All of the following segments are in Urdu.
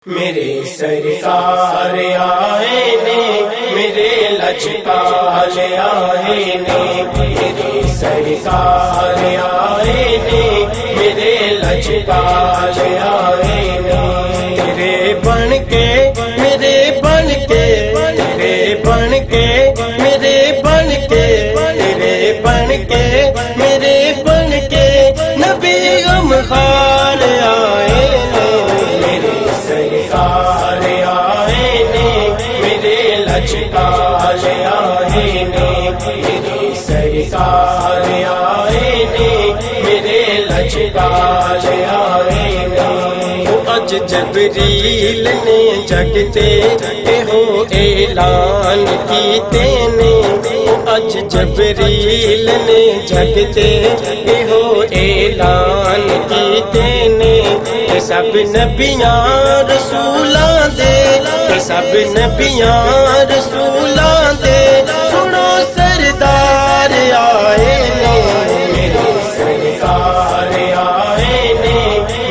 میرے سرکار آئے نے میرے لجپال آئے نے میرے سرکار آئے نے میرے لجپال آئے نے تیرے بن کے میرے بن کے تیرے بن کے میرے بن کے تیرے بن کے میرے بن کے نبی غمخوار آئے نے میرے سرکار آئے نے میرے لجپال آئے نے میرے سرکار آئے نے میرے لجپال آئے نے اج جبریل نے جگتے ہو اعلان کیتے نے اج جبریل نے جگتے ہو اعلان کیتے نے کہ سب نبیاں رسولاں دے کہ سب نبیاں رسولاں دے سنو سردار آئے نے میرے سرکار آئے نے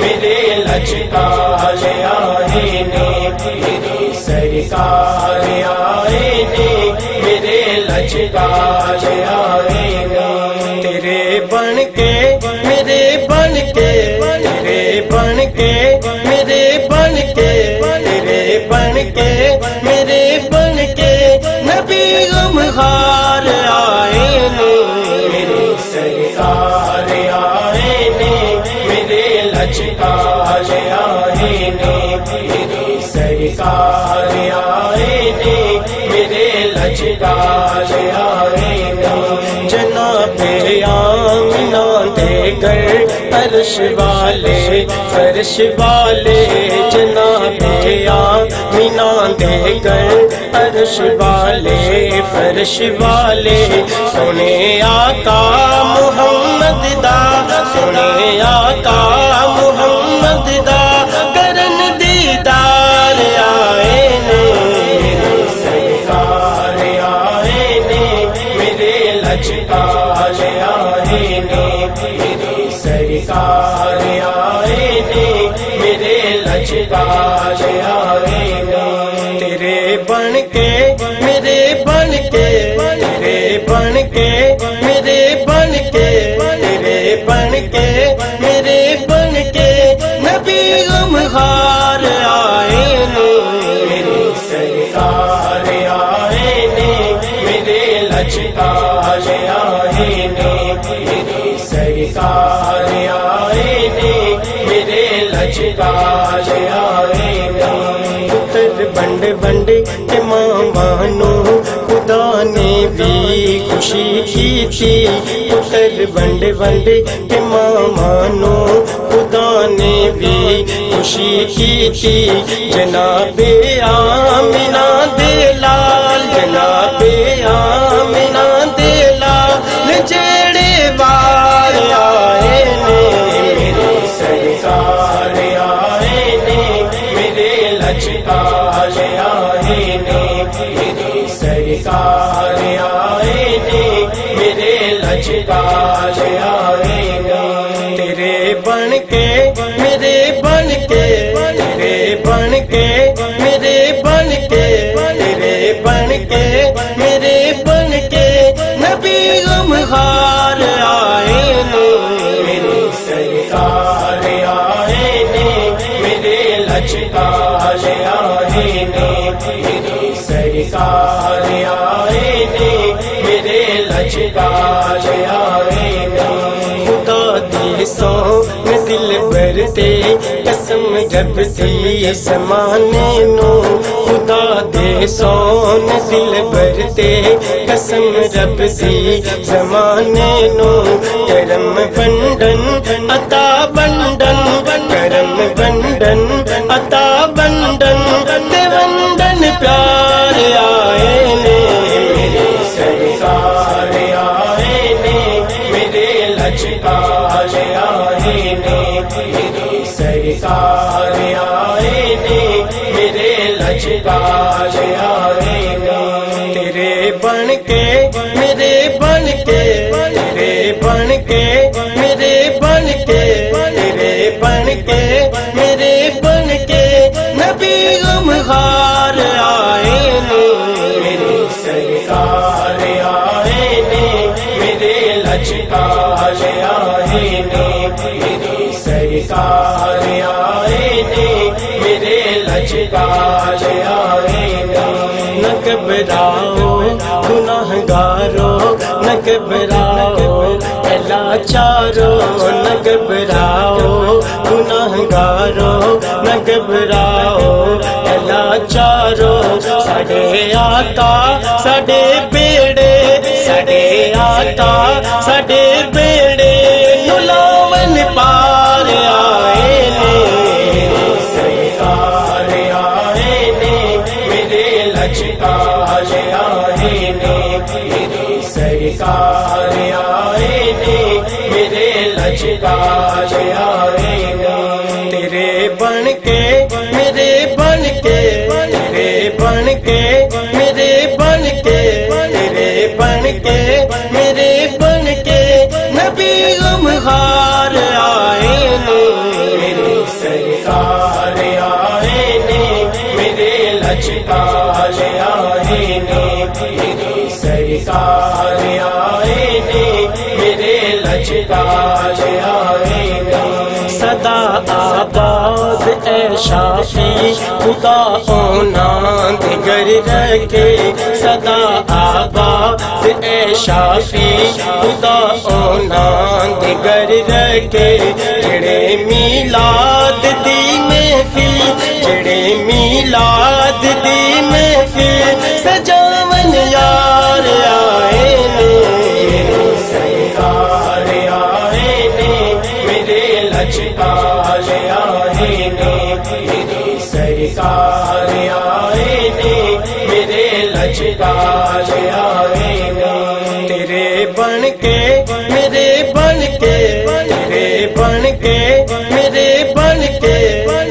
میرے لجپال آئے نے میرے سرکار آئے نے میرے لجپال آئے نے تیرے بن کے میرے بن کے تیرے بن کے میرے بن کے تیرے بن کے میرے بن کے نبی غمخوار آئے نے میرے سرکار آئے نے میرے لجپال آئے نے میرے سرکار آئے نے میرے لجپال آئے نے جناب آمنہ دے گھر عرش والے فرش والے جناب آمنہ دے گھر عرش والے فرش والے سنے آقا محمد دا سنے آقا محمد دا کرن دیدار آئے نے میرے سرکار آئے نے میرے لجپال آئے نے میرے سرکار آئے نے میرے لجپال آئے نے تیرے بن کے میرے بن کے تیرے بن کے میرے بن کے تیرے بن کے میرے بن کے نبی غمخوار آئے نے میرے سرکار آئے نے میرے لجپال آئے نے میرے سرکار آئے نے میرے لجپال آئے نے پتر بنڈ بنڈ کے مامانو خدا نے بھی خوشی کی تھی پتر بنڈ بنڈ کے مامانو خدا نے بھی خوشی کی تھی جناب آمنہ دے لال جناب آمنہ دے لال جڑے بار آئے نے میرے سرکار آئے نے میرے لجپال آئے نے میرے سرکار آئے نے میرے لجپال آئے نے تیرے بن کے میرے بن کے تیرے بن کے میرے بن کے تیرے بن کے میرے بن کے نبی غمخوار آئے نے میرے سرکار آئے نے میرے لجپال آئے نے میرے سرکار آئے نے میرے لجپال آئے نے خدا دی سو میں دل برتے قسم جب سی زمانے نو خدا دے سو میں دل برتے قسم رب سی زمانے نو کرم بنڈن عطا بنڈن کرم بنڈن عطا بنڈن دے بنڈن پیار آئے نے میرے سرکار آئے نے میرے لجپال آئے نے میرے سرکار آئے نے میرے لجپال آئے نے تیرے بن کے میرے بن کے تیرے بن کے میرے بن کے تیرے بن کے میرے بن کے نبی غمخار آئے نے میرے سرکار آئے نے میرے لجپال آئے نے میرے سرکار آئے نے میرے لجپال آئے نے نہ گھبراؤ گناہگارو نہ گھبراؤ لاچارو نہ گھبراؤ گناہگارو نہ گھبراؤ لاچارو ساڈے آقا ساڈے بیڑے ساڈے آقا ساڈے بیڑے نو لاون پار آئے نے میرے سرکار آئے نے میرے لجپال آئے نے میرے سرکار آئے نے میرے لجپال آئے نے تیرے بن کے میرے بن کے تیرے بن کے میرے بن کے تیرے بن کے میرے بن کے نبی غمخار آئے نے میرے سرکار آئے نے میرے لجپال آئے نے میرے سرکار آئے نے میرے لجپال آئے نے صدا آباد اے شافی خدا اونا دگر رکھے صدا آباد اے شافی خدا اونا دگر رکھے جڑے میلاد دی محفل جڑے میلاد دی محفل سجاون یار آئے نے میرے سرکار آئے نے میرے لجپال آئے نے میرے سرکار آئے نے میرے لجپال آئے نے تیرے بن کے میرے بن کے تیرے بن کے میرے بن کے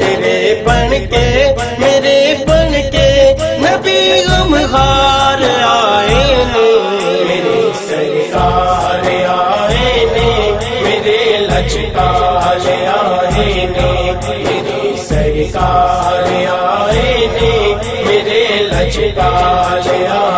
تیرے بن کے میرے بن کے نبی غمخار آئے نے میرے سرکار آئے نے میرے لجپال آئے نے میرے سرکار آئے نے میرے لجپال آئے